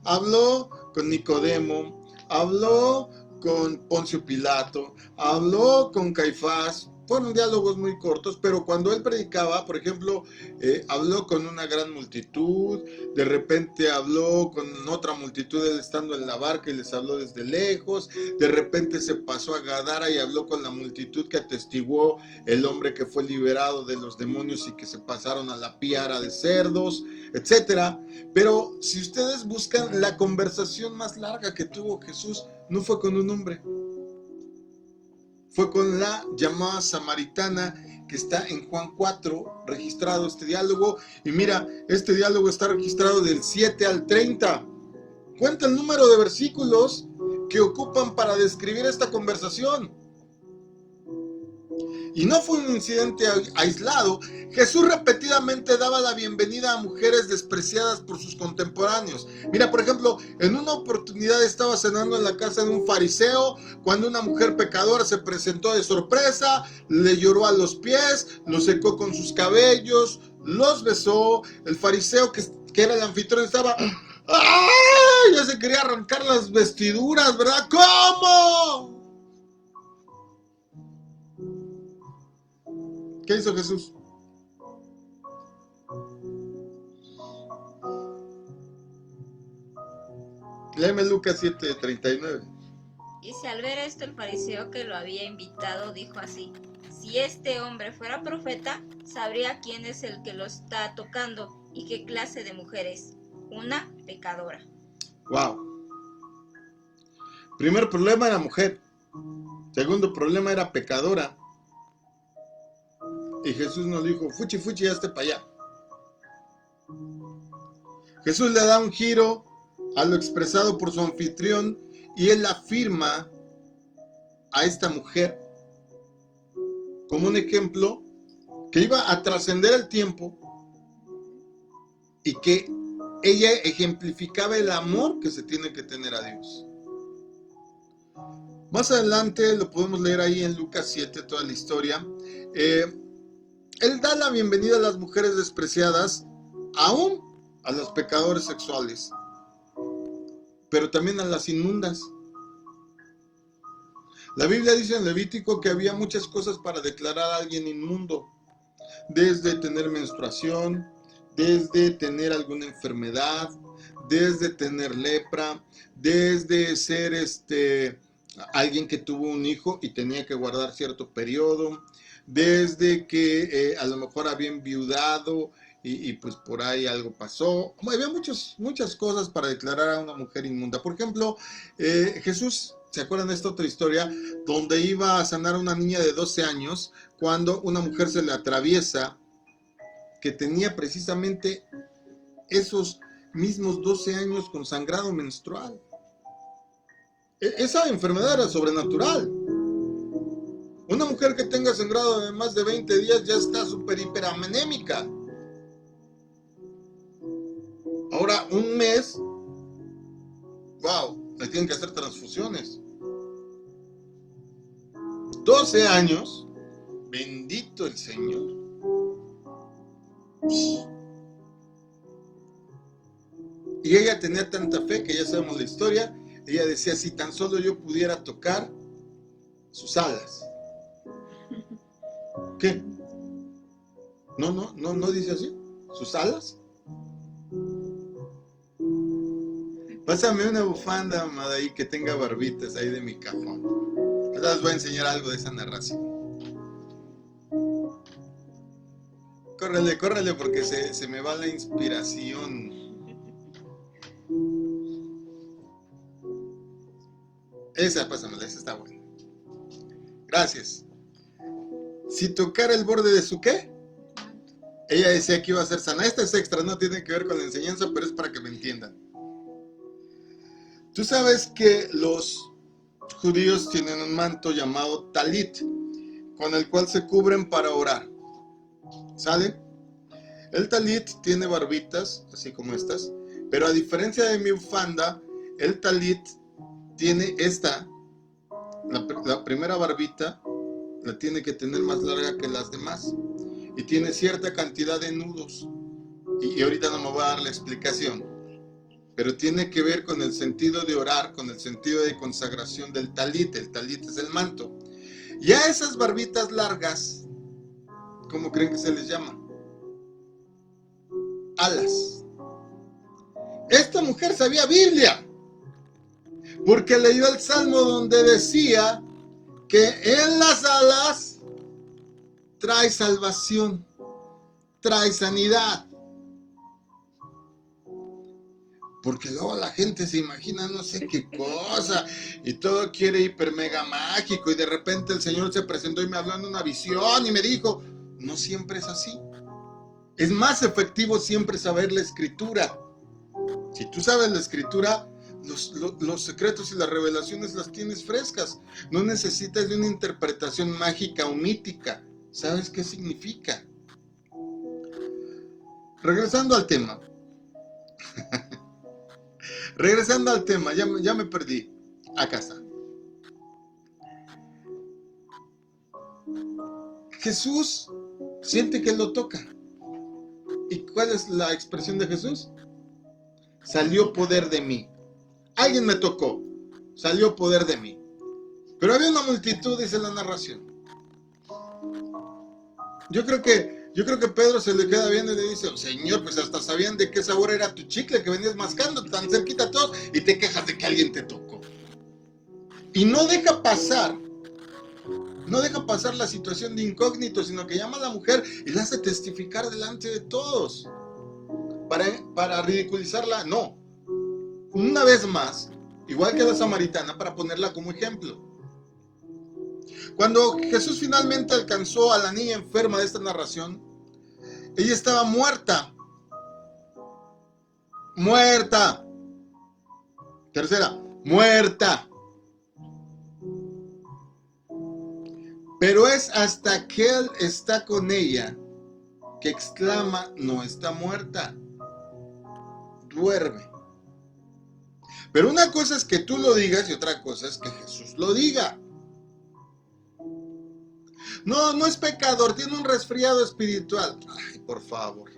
Habló con Nicodemo, habló con Poncio Pilato, habló con Caifás. Fueron diálogos muy cortos, pero cuando él predicaba, por ejemplo, habló con una gran multitud, de repente habló con otra multitud, él estando en la barca y les habló desde lejos, de repente se pasó a Gadara y habló con la multitud que atestiguó el hombre que fue liberado de los demonios y que se pasaron a la piara de cerdos, etcétera. Pero si ustedes buscan la conversación más larga que tuvo Jesús, no fue con un hombre. Fue con la llamada samaritana que está en Juan 4, registrado este diálogo. Y mira, este diálogo está registrado del 7 al 30. Cuenta el número de versículos que ocupan para describir esta conversación. Y no fue un incidente aislado. Jesús repetidamente daba la bienvenida a mujeres despreciadas por sus contemporáneos. Mira, por ejemplo, en una oportunidad estaba cenando en la casa de un fariseo cuando una mujer pecadora se presentó de sorpresa, le lloró a los pies, lo secó con sus cabellos, los besó. El fariseo que era el anfitrión estaba... ¡ay! Ya se quería arrancar las vestiduras, ¿verdad? ¿Cómo? ¿Qué hizo Jesús? Léeme Lucas 7:39. Dice, al ver esto, el fariseo que lo había invitado dijo así: si este hombre fuera profeta, sabría quién es el que lo está tocando y qué clase de mujer es, una pecadora. Wow. Primer problema era mujer. Segundo problema era pecadora. Y Jesús nos dijo, fuchi, fuchi, hazte para allá. Jesús le da un giro a lo expresado por su anfitrión y él afirma a esta mujer como un ejemplo que iba a trascender el tiempo y que ella ejemplificaba el amor que se tiene que tener a Dios. Más adelante lo podemos leer ahí en Lucas 7, toda la historia. Él da la bienvenida a las mujeres despreciadas, aún a los pecadores sexuales, pero también a las inmundas. La Biblia dice en Levítico que había muchas cosas para declarar a alguien inmundo, desde tener menstruación, desde tener alguna enfermedad, desde tener lepra, desde ser alguien que tuvo un hijo y tenía que guardar cierto periodo, desde que a lo mejor había enviudado y pues por ahí algo pasó. Había muchas cosas para declarar a una mujer inmunda. Por ejemplo, Jesús, ¿se acuerdan de esta otra historia? Donde iba a sanar a una niña de 12 años cuando una mujer se le atraviesa que tenía precisamente esos mismos 12 años con sangrado menstrual. Esa enfermedad era sobrenatural. Una mujer que tenga sangrado de más de 20 días ya está súper hiperanémica. Ahora, un mes, wow, le tienen que hacer transfusiones. 12 años, bendito el Señor. Y ella tenía tanta fe que ya sabemos la historia. Ella decía, si tan solo yo pudiera tocar sus alas. ¿Qué? No dice así. ¿Sus alas? Pásame una bufanda, amada, ahí que tenga barbitas ahí de mi cajón. Ahora les voy a enseñar algo de esa narración. Córrele porque se me va la inspiración. Esa, pásamela, esa está buena. Gracias. Si tocara el borde de su ¿qué? Ella decía que iba a ser sana. Esta es extra, no tiene que ver con la enseñanza, pero es para que me entiendan. Tú sabes que los judíos tienen un manto llamado talit, con el cual se cubren para orar. ¿Sale? El talit tiene barbitas, así como estas, pero a diferencia de mi bufanda, el talit tiene la primera barbita, la tiene que tener más larga que las demás, y tiene cierta cantidad de nudos, y ahorita no me voy a dar la explicación, pero tiene que ver con el sentido de orar, con el sentido de consagración del talit. El talit es el manto. Ya esas barbitas largas, ¿cómo creen que se les llama? Alas. Esta mujer sabía Biblia, porque leyó el Salmo donde decía que en las alas trae salvación, trae sanidad. Porque luego la gente se imagina no sé qué cosa y todo quiere hiper mega mágico y de repente el Señor se presentó y me habló en una visión y me dijo, no siempre es así. Es más efectivo siempre saber la Escritura. Si tú sabes la Escritura, los secretos y las revelaciones las tienes frescas. No necesitas de una interpretación mágica o mítica. ¿Sabes qué significa? Regresando al tema. Ya me perdí. Acá está. Jesús siente que lo toca. ¿Y cuál es la expresión de Jesús? Salió poder de mí. Alguien me tocó. Salió poder de mí. Pero había una multitud, dice la narración. Yo creo que Pedro se le queda viendo y le dice, Señor, pues hasta sabían de qué sabor era tu chicle que venías mascando tan cerquita a todos y te quejas de que alguien te tocó. Y no deja pasar la situación de incógnito, sino que llama a la mujer y la hace testificar delante de todos. Para ridiculizarla, no. Una vez más, igual que la samaritana, para ponerla como ejemplo. Cuando Jesús finalmente alcanzó a la niña enferma de esta narración, ella estaba muerta. Muerta. Tercera, muerta. Pero es hasta que Él está con ella que exclama, no está muerta, duerme. Pero una cosa es que tú lo digas y otra cosa es que Jesús lo diga. No, no es pecador, tiene un resfriado espiritual. Ay, por favor.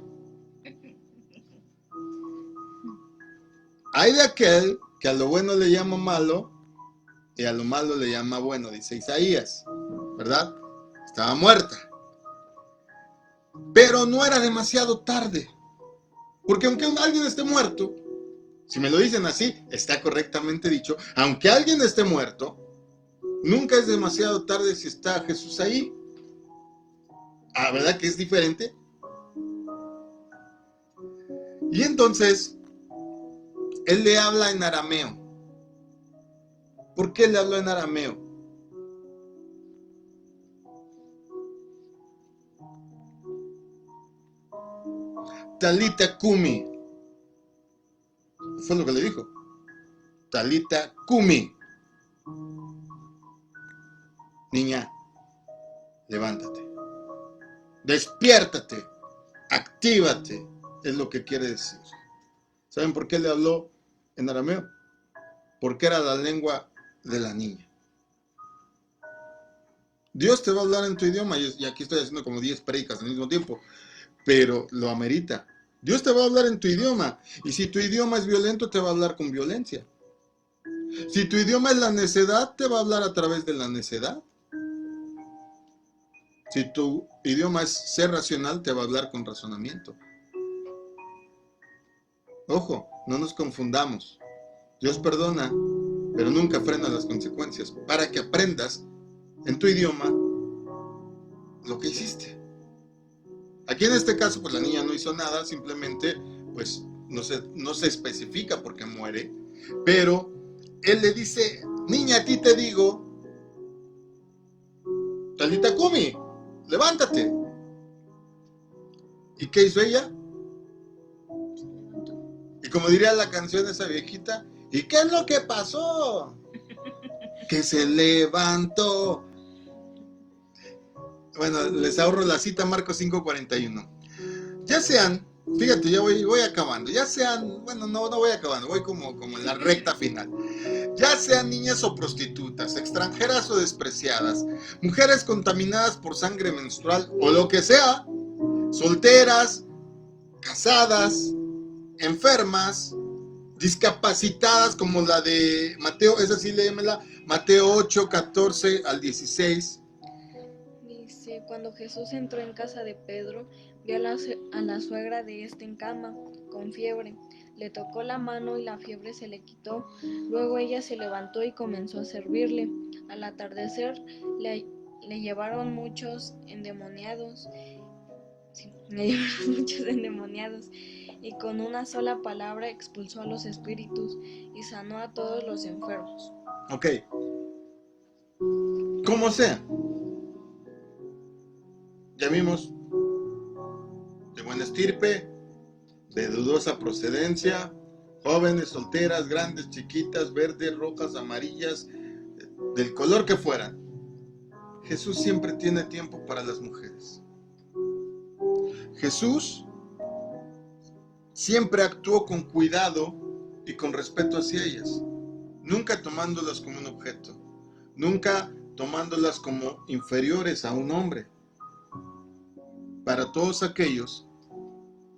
Hay de aquel que a lo bueno le llama malo y a lo malo le llama bueno, dice Isaías, ¿verdad? Estaba muerta. Pero no era demasiado tarde. Porque aunque alguien esté muerto, si me lo dicen así, está correctamente dicho, aunque alguien esté muerto, nunca es demasiado tarde si está Jesús ahí. Ah, ¿verdad que es diferente? Y entonces, Él le habla en arameo. ¿Por qué le habló en arameo? Talita Kumi. Fue lo que le dijo. Talita Kumi. Niña, levántate. Despiértate. Actívate. Es lo que quiere decir. ¿Saben por qué le habló en arameo? Porque era la lengua de la niña. Dios te va a hablar en tu idioma. Y aquí estoy haciendo como 10 prédicas al mismo tiempo. Pero lo amerita. Dios te va a hablar en tu idioma. Y si tu idioma es violento, te va a hablar con violencia. Si tu idioma es la necedad, te va a hablar a través de la necedad. Si tu idioma es ser racional, te va a hablar con razonamiento. Ojo, no nos confundamos. Dios perdona, pero nunca frena las consecuencias. Para que aprendas en tu idioma lo que hiciste. Aquí en este caso, pues la niña no hizo nada, simplemente, pues no se especifica por qué muere, pero Él le dice, niña, a ti te digo, Talita Kumi, levántate. ¿Y qué hizo ella? Y como diría la canción de esa viejita, ¿y qué es lo que pasó? Que se levantó. Bueno, les ahorro la cita, Marcos 5:41. Ya sean, fíjate, ya voy acabando, ya sean, bueno, no voy acabando, voy como en la recta final. Ya sean niñas o prostitutas, extranjeras o despreciadas, mujeres contaminadas por sangre menstrual o lo que sea, solteras, casadas, enfermas, discapacitadas como la de Mateo, esa sí léemela, Mateo 8:14 al 16. Dice, cuando Jesús entró en casa de Pedro, vio a la suegra de este en cama, con fiebre. Le tocó la mano y la fiebre se le quitó. Luego ella se levantó y comenzó a servirle. Al atardecer le llevaron muchos endemoniados. Sí, le llevaron muchos endemoniados. Y con una sola palabra expulsó a los espíritus y sanó a todos los enfermos. Ok. Como sea. Ya vimos, de buena estirpe, de dudosa procedencia, jóvenes, solteras, grandes, chiquitas, verdes, rojas, amarillas, del color que fueran. Jesús siempre tiene tiempo para las mujeres. Jesús siempre actuó con cuidado y con respeto hacia ellas, nunca tomándolas como un objeto, nunca tomándolas como inferiores a un hombre. Para todos aquellos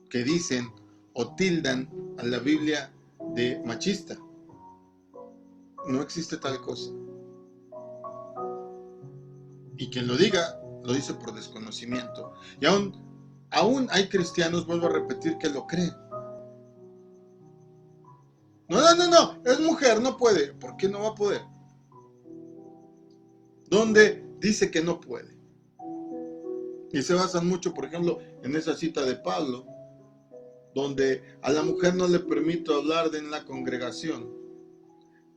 que dicen o tildan a la Biblia de machista, no existe tal cosa. Y quien lo diga, lo dice por desconocimiento. Y aún hay cristianos, vuelvo a repetir, que lo creen. No, es mujer, no puede. ¿Por qué no va a poder? ¿Dónde dice que no puede? Y se basan mucho, por ejemplo, en esa cita de Pablo, donde a la mujer no le permito hablar en la congregación.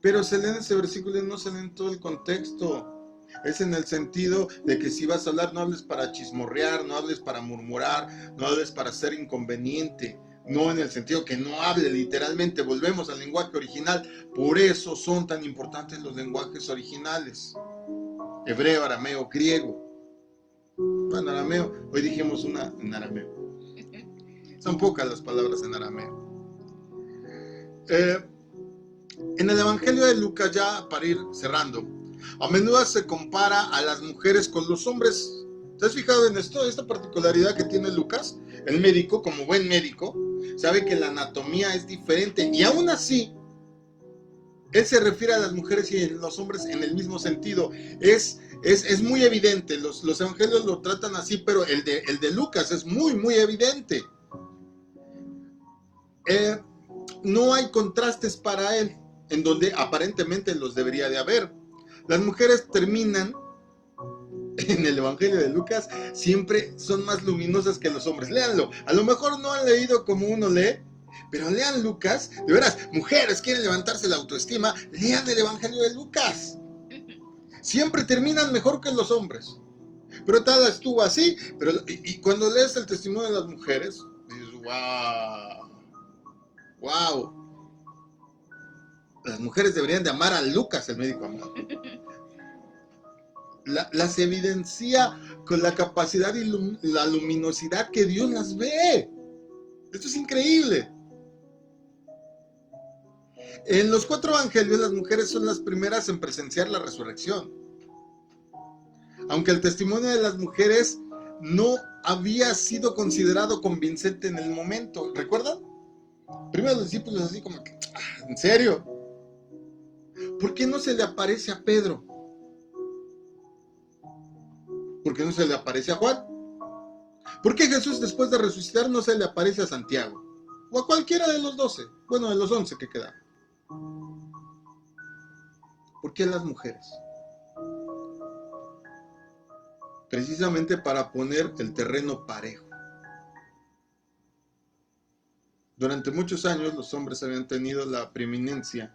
Pero se lee en ese versículo y no se lee en todo el contexto. Es en el sentido de que si vas a hablar, no hables para chismorrear, no hables para murmurar, no hables para ser inconveniente. No en el sentido que no hable literalmente. Volvemos al lenguaje original. Por eso son tan importantes los lenguajes originales. Hebreo, arameo, griego. Bueno, arameo, hoy dijimos una en arameo. Son pocas las palabras en arameo. En el Evangelio de Lucas, ya para ir cerrando, a menudo se compara a las mujeres con los hombres. ¿Te has fijado en esto? Esta particularidad que tiene Lucas, el médico, como buen médico, sabe que la anatomía es diferente y aún así, él se refiere a las mujeres y a los hombres en el mismo sentido. Es muy evidente, los evangelios lo tratan así, pero el de Lucas es muy, muy evidente. No hay contrastes para él, en donde aparentemente los debería de haber. Las mujeres terminan, en el Evangelio de Lucas, siempre son más luminosas que los hombres. Léanlo. A lo mejor no han leído como uno lee, pero lean Lucas. De veras, mujeres quieren levantarse la autoestima, lean el Evangelio de Lucas. Siempre terminan mejor que los hombres. Pero tal estuvo así. Y cuando lees el testimonio de las mujeres, dices, wow. Wow. Las mujeres deberían de amar a Lucas, el médico amado. Las evidencia con la capacidad y la luminosidad que Dios las ve. Esto es increíble. En los 4 evangelios, las mujeres son las primeras en presenciar la resurrección. Aunque el testimonio de las mujeres no había sido considerado convincente en el momento. ¿Recuerdan? Primero los discípulos así como que, ¿en serio? ¿Por qué no se le aparece a Pedro? ¿Por qué no se le aparece a Juan? ¿Por qué Jesús después de resucitar no se le aparece a Santiago? O a cualquiera de los 12, bueno, de los 11 que quedaron. ¿Por qué las mujeres? Precisamente para poner el terreno parejo. Durante muchos años los hombres habían tenido la preeminencia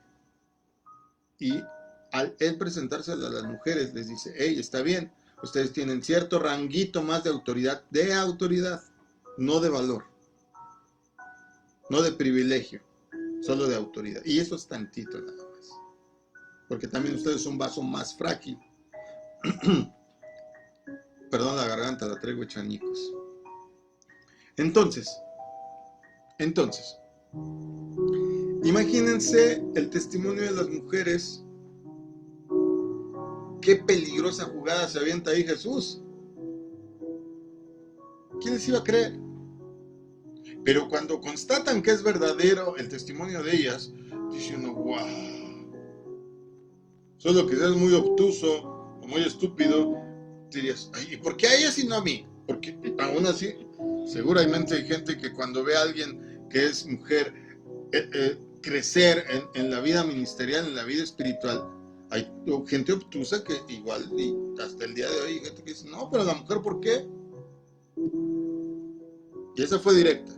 y al él presentárselo a las mujeres les dice, hey, está bien, ustedes tienen cierto ranguito más de autoridad, no de valor, no de privilegio, solo de autoridad. Y eso es tantito nada más, porque también ustedes son un vaso más frágil. Perdón la garganta, la traigo hecha añicos. Entonces, imagínense el testimonio de las mujeres. Qué peligrosa jugada se avienta ahí Jesús. ¿Quién les iba a creer? Pero cuando constatan que es verdadero el testimonio de ellas, dice uno, wow. Solo que seas muy obtuso o muy estúpido, dirías, ay, ¿y por qué a ellas y no a mí? Porque aún así, seguramente hay gente que cuando ve a alguien que es mujer crecer en la vida ministerial, en la vida espiritual, hay gente obtusa que igual, y hasta el día de hoy hay gente que dice, no, pero la mujer, ¿por qué? Y esa fue directa.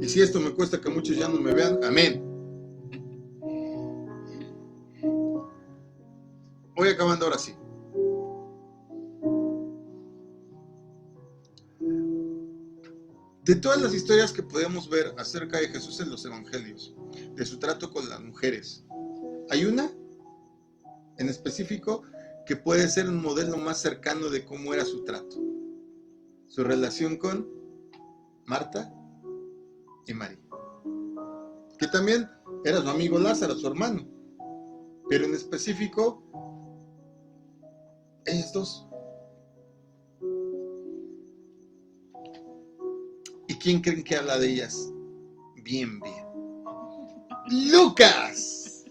Y si esto me cuesta que muchos ya no me vean, amén. Voy acabando ahora sí. De todas las historias que podemos ver acerca de Jesús en los evangelios, de su trato con las mujeres, hay una en específico que puede ser un modelo más cercano de cómo era su trato. Su relación con Marta y María, que también era su amigo Lázaro, su hermano, pero en específico ellas dos. ¿Y quién creen que habla de ellas? Bien. ¡Lucas!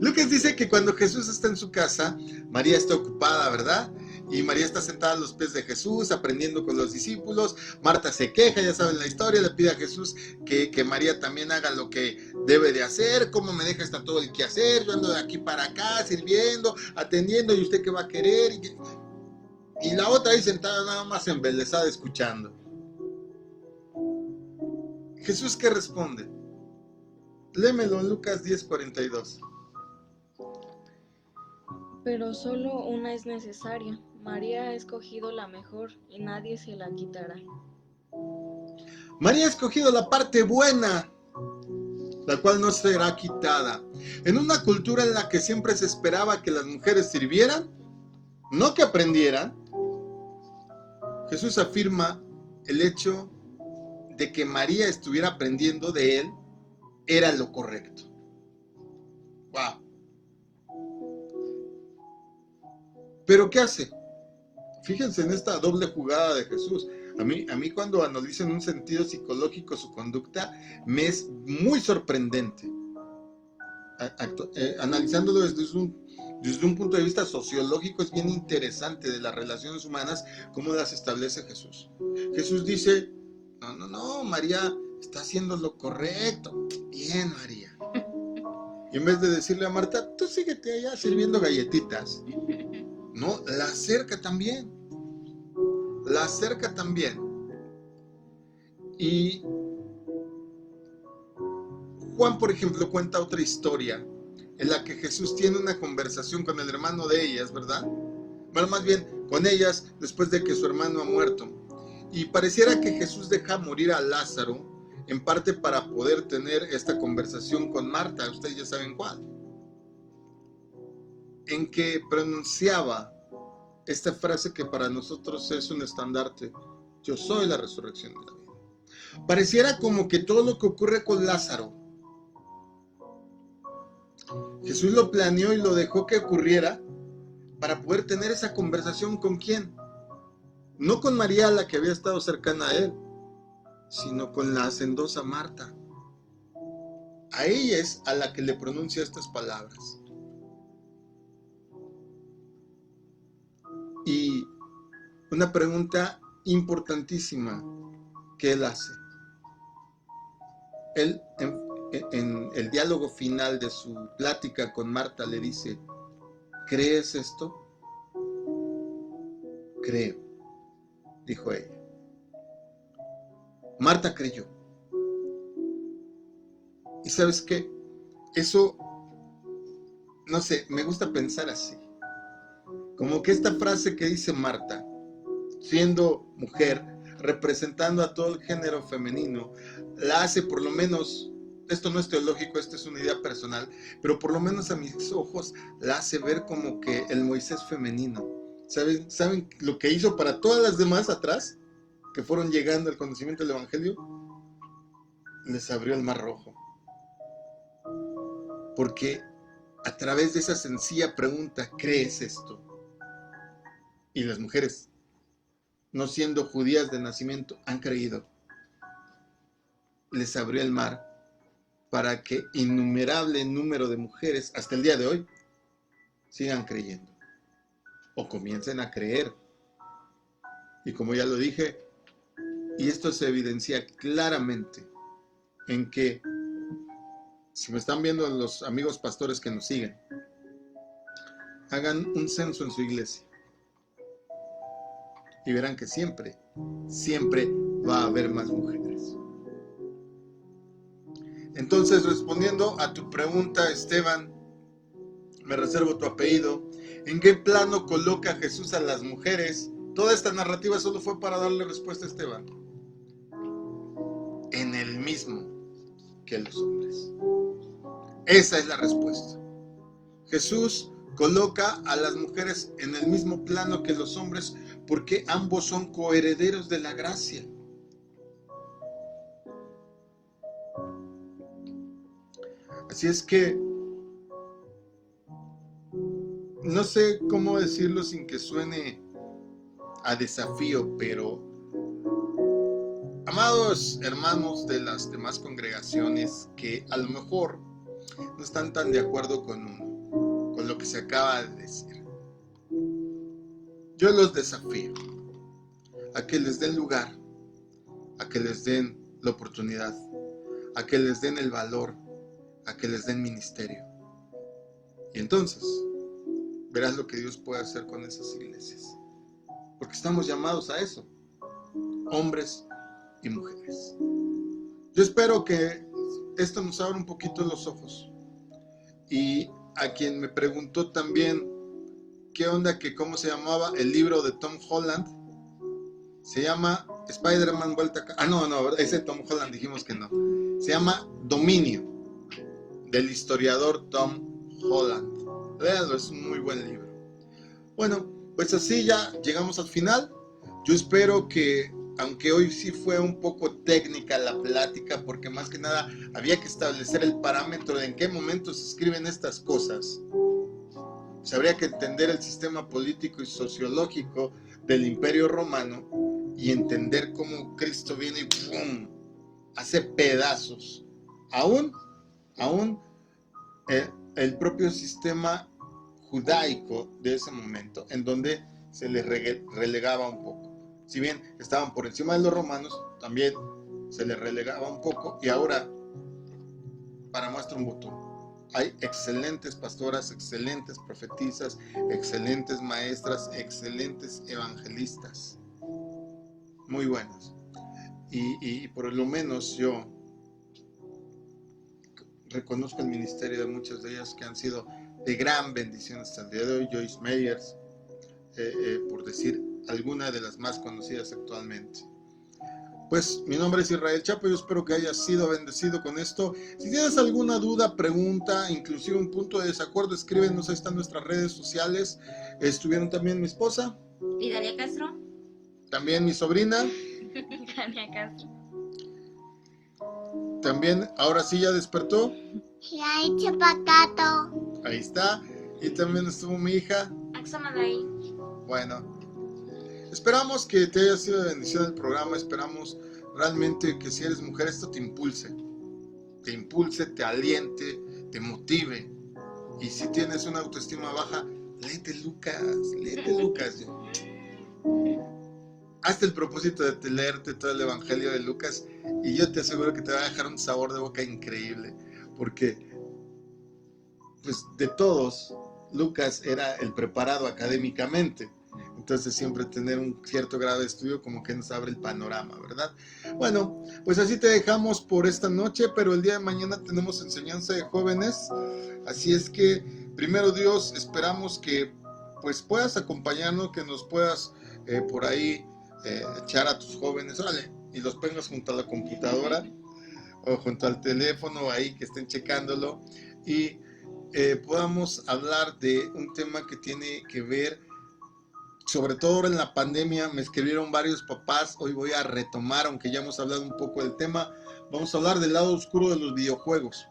Lucas dice que cuando Jesús está en su casa, María está ocupada, ¿verdad? Y María está sentada a los pies de Jesús, aprendiendo con los discípulos. Marta se queja, ya saben la historia, le pide a Jesús que María también haga lo que debe de hacer. ¿Cómo me deja estar todo el quehacer? Yo ando de aquí para acá, sirviendo, atendiendo, ¿y usted qué va a querer? Y la otra ahí sentada nada más embelesada escuchando. ¿Jesús qué responde? Léemelo en Lucas 10:42. Pero solo una es necesaria. María ha escogido la mejor y nadie se la quitará. María ha escogido la parte buena, la cual no será quitada. En una cultura en la que siempre se esperaba que las mujeres sirvieran, no que aprendieran, Jesús afirma el hecho de que María estuviera aprendiendo de él era lo correcto. ¡Wow! ¿Pero qué hace? Fíjense en esta doble jugada de Jesús. A mí cuando analizo en un sentido psicológico su conducta, me es muy sorprendente. Analizándolo desde un punto de vista sociológico, es bien interesante de las relaciones humanas, cómo las establece Jesús. Jesús dice, no, María está haciendo lo correcto. Bien, María. Y en vez de decirle a Marta, tú síguete allá sirviendo galletitas. No, la acerca también. La acerca también. Y Juan, por ejemplo, cuenta otra historia en la que Jesús tiene una conversación con el hermano de ellas, ¿verdad? Bueno, más bien con ellas después de que su hermano ha muerto. Y pareciera que Jesús deja morir a Lázaro, en parte para poder tener esta conversación con Marta, ustedes ya saben cuál, en que pronunciaba esta frase que para nosotros es un estandarte: yo soy la resurrección de la vida. Pareciera como que todo lo que ocurre con Lázaro, Jesús lo planeó y lo dejó que ocurriera para poder tener esa conversación. ¿Con quién? No con María, la que había estado cercana a él, sino con la hacendosa Marta. A ella es a la que le pronuncia estas palabras. Y una pregunta importantísima que él hace. Él, en el diálogo final de su plática con Marta, le dice, ¿crees esto? Creo, dijo ella. Marta creyó. ¿Y sabes qué? Eso, no sé, me gusta pensar así. Como que esta frase que dice Marta, siendo mujer, representando a todo el género femenino, la hace por lo menos, esto no es teológico, esto es una idea personal, pero por lo menos a mis ojos la hace ver como que el Moisés femenino. ¿Saben lo que hizo para todas las demás atrás, que fueron llegando al conocimiento del Evangelio? Les abrió el mar rojo. Porque a través de esa sencilla pregunta, ¿crees esto? Y las mujeres, no siendo judías de nacimiento, han creído. Les abrió el mar para que innumerable número de mujeres, hasta el día de hoy, sigan creyendo. O comiencen a creer. Y como ya lo dije, y esto se evidencia claramente en que, si me están viendo los amigos pastores que nos siguen, hagan un censo en su iglesia. Y verán que siempre va a haber más mujeres. Entonces, respondiendo a tu pregunta, Esteban, me reservo tu apellido, ¿en qué plano coloca Jesús a las mujeres? Toda esta narrativa solo fue para darle respuesta a Esteban. En el mismo que los hombres. Esa es la respuesta. Jesús coloca a las mujeres en el mismo plano que los hombres porque ambos son coherederos de la gracia. Así es que no sé cómo decirlo sin que suene a desafío, pero amados hermanos de las demás congregaciones que a lo mejor no están tan de acuerdo con lo que se acaba de decir, yo los desafío a que les den lugar, a que les den la oportunidad, a que les den el valor, a que les den ministerio. Y entonces verás lo que Dios puede hacer con esas iglesias, porque estamos llamados a eso, hombres y mujeres. Yo espero que esto nos abra un poquito los ojos. Y a quien me preguntó también qué onda, que cómo se llamaba el libro de Tom Holland. Se llama Spider-Man Vuelta a Casa. No, ese Tom Holland dijimos que no. Se llama Dominio, del historiador Tom Holland. Léanlo, es un muy buen libro. Bueno, pues así ya llegamos al final. Yo espero que, aunque hoy sí fue un poco técnica la plática, porque más que nada había que establecer el parámetro de en qué momento se escriben estas cosas. Pues habría que entender el sistema político y sociológico del Imperio Romano y entender cómo Cristo viene y ¡pum!, hace pedazos. Aún el propio sistema judaico de ese momento, en donde se les relegaba un poco. Si bien estaban por encima de los romanos, también se les relegaba un poco. Y ahora, para muestra un botón, hay excelentes pastoras, excelentes profetisas, excelentes maestras, excelentes evangelistas, muy buenas. Y por lo menos yo reconozco el ministerio de muchas de ellas que han sido de gran bendición hasta el día de hoy. Joyce Meyers, por decir alguna de las más conocidas actualmente. Pues mi nombre es Israel Chapo, yo espero que hayas sido bendecido con esto. Si tienes alguna duda, pregunta, inclusive un punto de desacuerdo, escríbenos, ahí están nuestras redes sociales. Estuvieron también mi esposa. Idalia Castro. También mi sobrina. Tania Castro. También, ahora sí ya despertó. Ay, Chapatato. Ahí está. Y también estuvo mi hija. Axamadai. Bueno, esperamos que te haya sido de bendición el programa. Esperamos realmente que si eres mujer esto te impulse, te aliente, te motive. Y si tienes una autoestima baja, léete Lucas. Hazte el propósito de leerte todo el Evangelio de Lucas y yo te aseguro que te va a dejar un sabor de boca increíble, porque pues de todos Lucas era el preparado académicamente. Entonces siempre tener un cierto grado de estudio como que nos abre el panorama, ¿verdad? Bueno, pues así te dejamos por esta noche, pero el día de mañana tenemos enseñanza de jóvenes. Así es que, primero Dios, esperamos que pues puedas acompañarnos, que nos puedas por ahí echar a tus jóvenes, órale, y los pongas junto a la computadora o junto al teléfono ahí, que estén checándolo, y podamos hablar de un tema que tiene que ver, sobre todo ahora en la pandemia. Me escribieron varios papás, hoy voy a retomar, aunque ya hemos hablado un poco del tema. Vamos a hablar del lado oscuro de los videojuegos.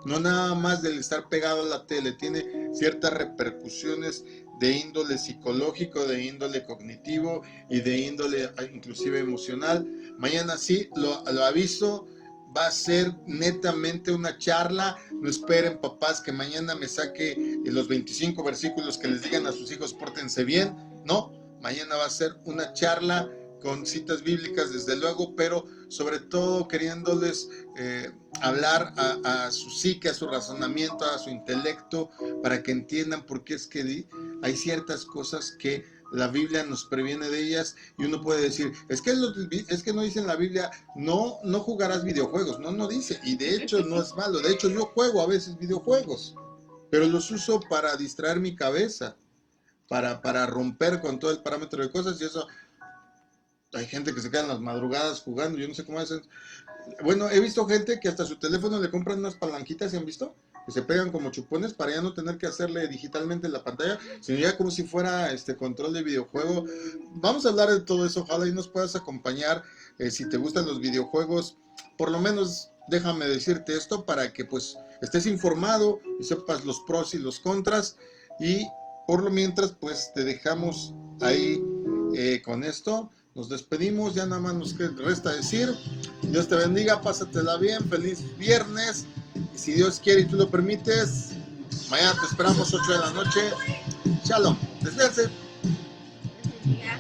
No nada más del estar pegado a la tele, tiene ciertas repercusiones de índole psicológico, de índole cognitivo y de índole inclusive emocional. Mañana sí, lo aviso, va a ser netamente una charla. No esperen, papás, que mañana me saque los 25 versículos que les digan a sus hijos pórtense bien. No, mañana va a ser una charla con citas bíblicas, desde luego, pero sobre todo queriéndoles hablar a su psique, a su razonamiento, a su intelecto, para que entiendan por qué es que hay ciertas cosas que la Biblia nos previene de ellas. Y uno puede decir, es que no dice en la Biblia, no jugarás videojuegos. No dice, y de hecho no es malo. De hecho yo juego a veces videojuegos, pero los uso para distraer mi cabeza, para romper con todo el parámetro de cosas. Y eso, hay gente que se queda en las madrugadas jugando, yo no sé cómo hacen. Bueno, he visto gente que hasta su teléfono le compran unas palanquitas, ¿se han visto? Que se pegan como chupones para ya no tener que hacerle digitalmente en la pantalla, sino ya como si fuera control de videojuego. Vamos a hablar de todo eso, ojalá y nos puedas acompañar. Si te gustan los videojuegos, por lo menos déjame decirte esto para que pues estés informado y sepas los pros y los contras. Y por lo mientras pues te dejamos ahí con esto. Nos despedimos, ya nada más nos resta decir, Dios te bendiga, pásatela bien, feliz viernes, y si Dios quiere y tú lo permites, mañana te esperamos 8 de la noche. Shalom, despídense. Bendiga.